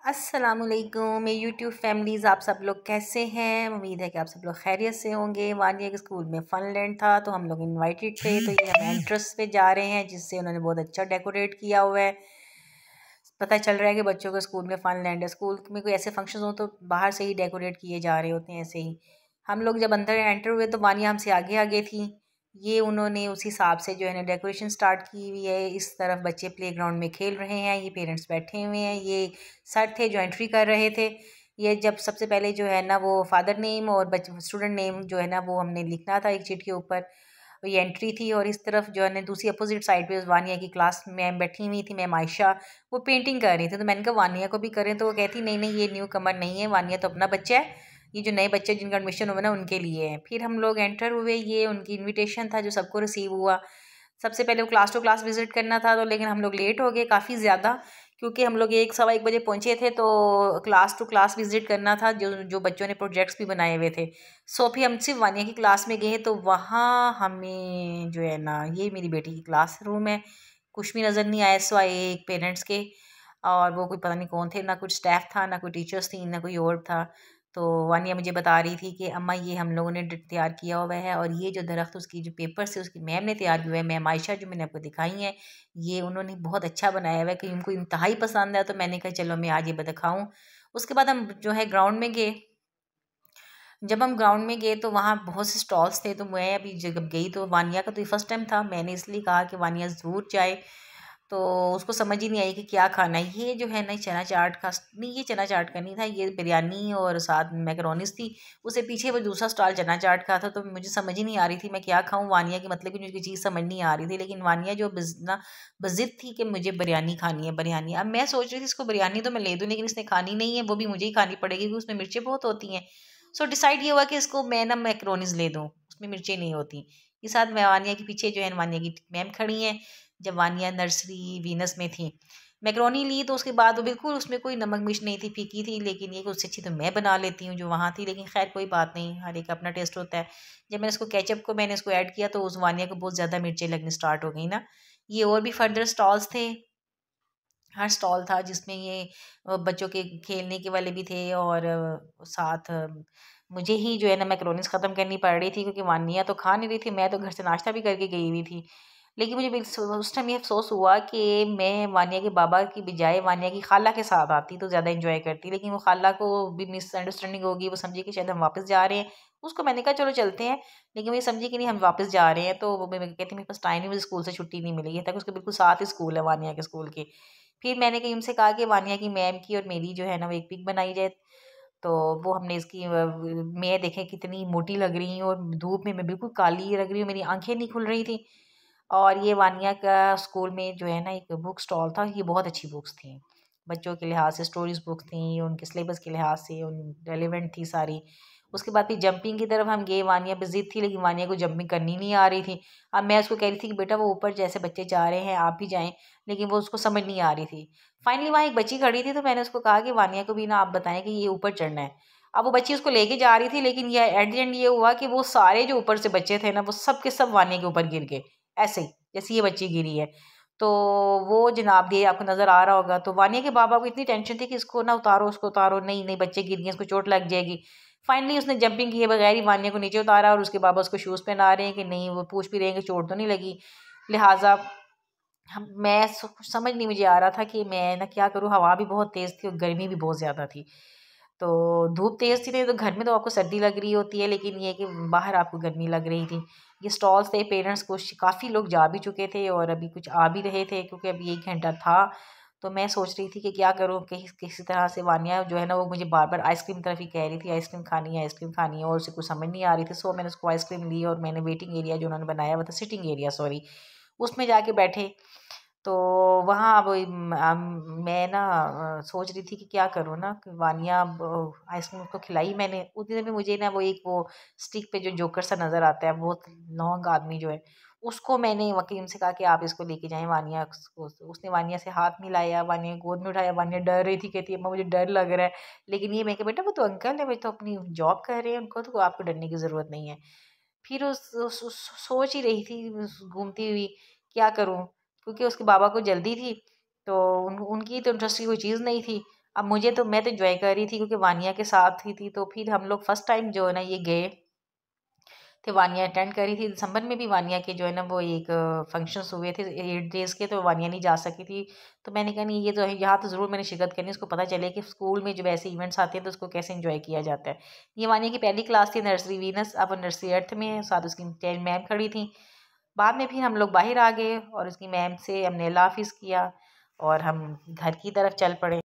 अस्सलामुअलैकुम मेरी YouTube families, आप सब लोग कैसे हैं। उम्मीद है कि आप सब लोग खैरियत से होंगे। वानिया के स्कूल में फ़नलैंड था तो हम लोग इनवाइटेड थे, तो ये हम एंट्रेंस पे जा रहे हैं जिससे उन्होंने बहुत अच्छा डेकोरेट किया हुआ है। पता चल रहा है कि बच्चों के स्कूल में फ़नलैंड है। स्कूल में कोई ऐसे फंक्शन हो तो बाहर से ही डेकोरेट किए जा रहे होते हैं। ऐसे ही हम लोग जब अंदर एंटर हुए तो वानिया हमसे आगे आगे थी। ये उन्होंने उस हिसाब से जो है ना डेकोरेशन स्टार्ट की हुई है। इस तरफ बच्चे प्लेग्राउंड में खेल रहे हैं, ये पेरेंट्स बैठे हुए हैं, ये सर थे जो एंट्री कर रहे थे। ये जब सबसे पहले जो है ना वो फादर नेम और स्टूडेंट नेम जो है ना वो हमने लिखना था एक चिट के ऊपर। ये एंट्री थी और इस तरफ जो है ना दूसरी अपोजिट साइड पे वानिया की क्लास मैम बैठी हुई थी, मैम आयशा। वो पेंटिंग कर रही थी तो मैंने कहा वानिया को भी करें, तो वो कहती नहीं नहीं ये न्यू कमर नहीं है, वानिया तो अपना बच्चा है, ये जो नए बच्चे जिनका एडमिशन हुआ ना उनके लिए है। फिर हम लोग एंटर हुए, ये उनकी इनविटेशन था जो सबको रिसीव हुआ। सबसे पहले वो क्लास टू क्लास विजिट करना था तो लेकिन हम लोग लेट हो गए काफ़ी ज़्यादा, क्योंकि हम लोग 1 सवा 1 बजे पहुँचे थे। तो क्लास टू क्लास विजिट करना था जो जो बच्चों ने प्रोजेक्ट्स भी बनाए हुए थे। सो फिर हम सिर्फ वानिया की क्लास में गए तो वहाँ हमें जो है ना ये मेरी बेटी की क्लास रूम है, कुछ भी नज़र नहीं आया सिवाय एक पेरेंट्स के। और वो कोई पता नहीं कौन थे, ना कुछ स्टाफ था, ना कोई टीचर्स थी, ना कोई और था। तो वानिया मुझे बता रही थी कि अम्मा ये हम लोगों ने तैयार किया हुआ है, और ये जो दरख्त उसकी जो पेपर से उसकी मैम ने तैयार किया है, मैम आयशा जो मैंने आपको दिखाई है, ये उन्होंने बहुत अच्छा बनाया हुआ है कि उनको इंतहाई पसंद है। तो मैंने कहा चलो मैं आज ये दिखाऊँ। उसके बाद हम जो है ग्राउंड में गए। जब हम ग्राउंड में गए तो वहाँ बहुत से स्टॉल्स थे, तो मैं अभी जब गई तो वानिया का तो ये फर्स्ट टाइम था, मैंने इसलिए कहा कि वानिया ज़रूर जाए। तो उसको समझ ही नहीं आई कि क्या खाना है। ये जो है ना चना चाट का नहीं, ये चना चाट का नहीं था, ये बिरयानी और साथ मैकरोनीस थी। उससे पीछे वो दूसरा स्टॉल चना चाट का था, तो मुझे समझ ही नहीं आ रही थी मैं क्या खाऊं। वानिया की मतलब कि मुझे चीज़ समझ नहीं आ रही थी, लेकिन वानिया जो ना बजिद थी कि मुझे बिरयानी खानी है बिरयानी। अब मैं सोच रही थी इसको बिरयानी तो मैं ले दूँ, लेकिन इसने खानी नहीं है, वो भी मुझे ही खानी पड़ेगी क्योंकि उसमें मिर्चें बहुत होती हैं। सो डिसाइड ये हुआ कि इसको मैं ना मैक्रोनीज ले दूँ, उसमें मिर्चें नहीं होती। ये साथ मैं वानिया के पीछे जो है वानिया की मैम खड़ी हैं, जब वानिया नर्सरी वीनस में थी। मैक्रोनी ली तो उसके बाद वो बिल्कुल उसमें कोई नमक मिर्च नहीं थी, फीकी थी, लेकिन ये कि उससे अच्छी तो मैं बना लेती हूँ जो वहाँ थी। लेकिन खैर कोई बात नहीं, हर एक अपना टेस्ट होता है। जब मैंने इसको केचप को मैंने इसको ऐड किया तो उस वानिया को बहुत ज़्यादा मिर्चें लगनी स्टार्ट हो गई ना। ये और भी फर्दर स्टॉल्स थे, हर स्टॉल था जिसमें ये बच्चों के खेलने के वाले भी थे, और साथ मुझे ही जो है ना मैक्रोनीस ख़त्म करनी पड़ रही थी क्योंकि वानिया तो खा नहीं रही थी। मैं तो घर से नाश्ता भी करके गई हुई थी। लेकिन मुझे उस टाइम ये अफसोस हुआ कि मैं वानिया के बाबा की बजाय वानिया की खाला के साथ आती तो ज़्यादा इंजॉय करती, लेकिन वो खाला को भी मिसअंडरस्टैंडिंग होगी, वो समझी कि शायद हम वापस जा रहे हैं। उसको मैंने कहा चलो चलते हैं, लेकिन वो ये समझी कि नहीं हम वापस जा रहे हैं। तो वो मैं कहती मेरे पास टाइम नहीं, मुझे स्कूल से छुट्टी नहीं मिलेगी, तक उसके बिल्कुल साथ ही स्कूल है वानिया के स्कूल के। फिर मैंने कहीं उनसे कहा कि वानिया की मैम की और मेरी जो है ना वो एक पिक बनाई जाए। तो वो हमने इसकी मैं देखें कितनी मोटी लग रही हूँ और धूप में मैं बिल्कुल काली लग रही हूँ, मेरी आंखें नहीं खुल रही थी। और ये वानिया का स्कूल में जो है ना एक बुक स्टॉल था, ये बहुत अच्छी बुक्स थी बच्चों के लिहाज से, स्टोरीज बुक थी, उनके सिलेबस के लिहाज से उन रेलिवेंट थी सारी। उसके बाद फिर जंपिंग की तरफ हम गए। वानिया पे ज़िद थी, लेकिन वानिया को जंपिंग करनी नहीं आ रही थी। अब मैं उसको कह रही थी कि बेटा वो ऊपर जैसे बच्चे जा रहे हैं आप भी जाएं, लेकिन वो उसको समझ नहीं आ रही थी। फाइनली वहाँ एक बच्ची खड़ी थी तो मैंने उसको कहा कि वानिया को भी ना आप बताएं कि ये ऊपर चढ़ना है। अब वो बच्ची उसको लेके जा रही थी, लेकिन ये एट द एंड ये हुआ कि वो सारे जो ऊपर से बच्चे थे ना वो सब के सब वानिया के ऊपर गिर गए, ऐसे ही जैसे ये बच्ची गिरी है। तो वो जनाब ये आपको नज़र आ रहा होगा, तो वानिया के बाबा को इतनी टेंशन थी कि इसको ना उतारो, उसको उतारो, नहीं नहीं बच्चे गिर गए, इसको चोट लग जाएगी। फाइनली उसने जंपिंग किए बगैर ही वानिया को नीचे उतारा, और उसके बाबा उसको शूज़ पहना रहे हैं कि नहीं, वो पूछ भी रहे हैं कि चोट तो नहीं लगी। लिहाजा हम मैं कुछ समझ नहीं मुझे आ रहा था कि मैं ना क्या करूँ। हवा भी बहुत तेज़ थी और गर्मी भी बहुत ज़्यादा थी। तो धूप तेज़ थी नहीं तो घर में तो आपको सर्दी लग रही होती है, लेकिन ये कि बाहर आपको गर्मी लग रही थी। ये स्टॉल्स थे, पेरेंट्स कुछ काफ़ी लोग जा भी चुके थे और अभी कुछ आ भी रहे थे क्योंकि अभी 1 घंटा था। तो मैं सोच रही थी कि क्या करूँ, किसी तरह से वानिया जो है ना वो मुझे बार-बार आइसक्रीम तरफ ही कह रही थी, आइसक्रीम खानी है, और उसे कुछ समझ नहीं आ रही थी। सो मैंने उसको आइसक्रीम ली और मैंने वेटिंग एरिया जो उन्होंने बनाया हुआ था, सिटिंग एरिया सॉरी, उसमें जाके बैठे। तो वहाँ अब मैं ना सोच रही थी कि क्या करूँ ना कि वानिया अब आइसक्रीम उसको खिलाई मैंने। उतने में मुझे ना वो स्टिक पे जो जोकर सा नज़र आता है, बहुत नौंग आदमी जो है, उसको मैंने वकीम से कहा कि आप इसको लेके जाएँ वानिया को। उसने वानिया से हाथ मिलाया, वानिया गोद में उठाया, वानिया डर रही थी, कहती अम्मा मुझे डर लग रहा है। लेकिन ये मैं कहा बेटा वो तो अंकल है, वो तो अपनी जॉब कर रहे हैं, उनको तो आपको डरने की ज़रूरत नहीं है। फिर सोच ही रही थी घूमती हुई क्या करूँ, क्योंकि उसके बाबा को जल्दी थी, तो उनकी तो इंटरेस्ट की कोई चीज़ नहीं थी। अब मैं तो एंजॉय कर रही थी क्योंकि वानिया के साथ ही थी। तो फिर हम लोग फर्स्ट टाइम जो है ना ये गए थे, वानिया अटेंड करी थी। दिसंबर में भी वानिया के जो है ना वो एक फंक्शंस हुए थे 8 डेज़ के, तो वानिया नहीं जा सकी थी। तो मैंने कहा नहीं, ये तो है, यहाँ तो ज़रूर मैंने शिरकत करनी है, उसको पता चले कि स्कूल में जब ऐसे इवेंट्स आते हैं तो उसको कैसे इंजॉय किया जाता है। ये वानिया की पहली क्लास थी, नर्सरी वीनस। अब वो नर्सरी अर्थ में है, साथ उसकी मैम खड़ी थी। बाद में फिर हम लोग बाहर आ गए और उसकी मैम से हमने अल्लाह हाफिज़ किया और हम घर की तरफ चल पड़े।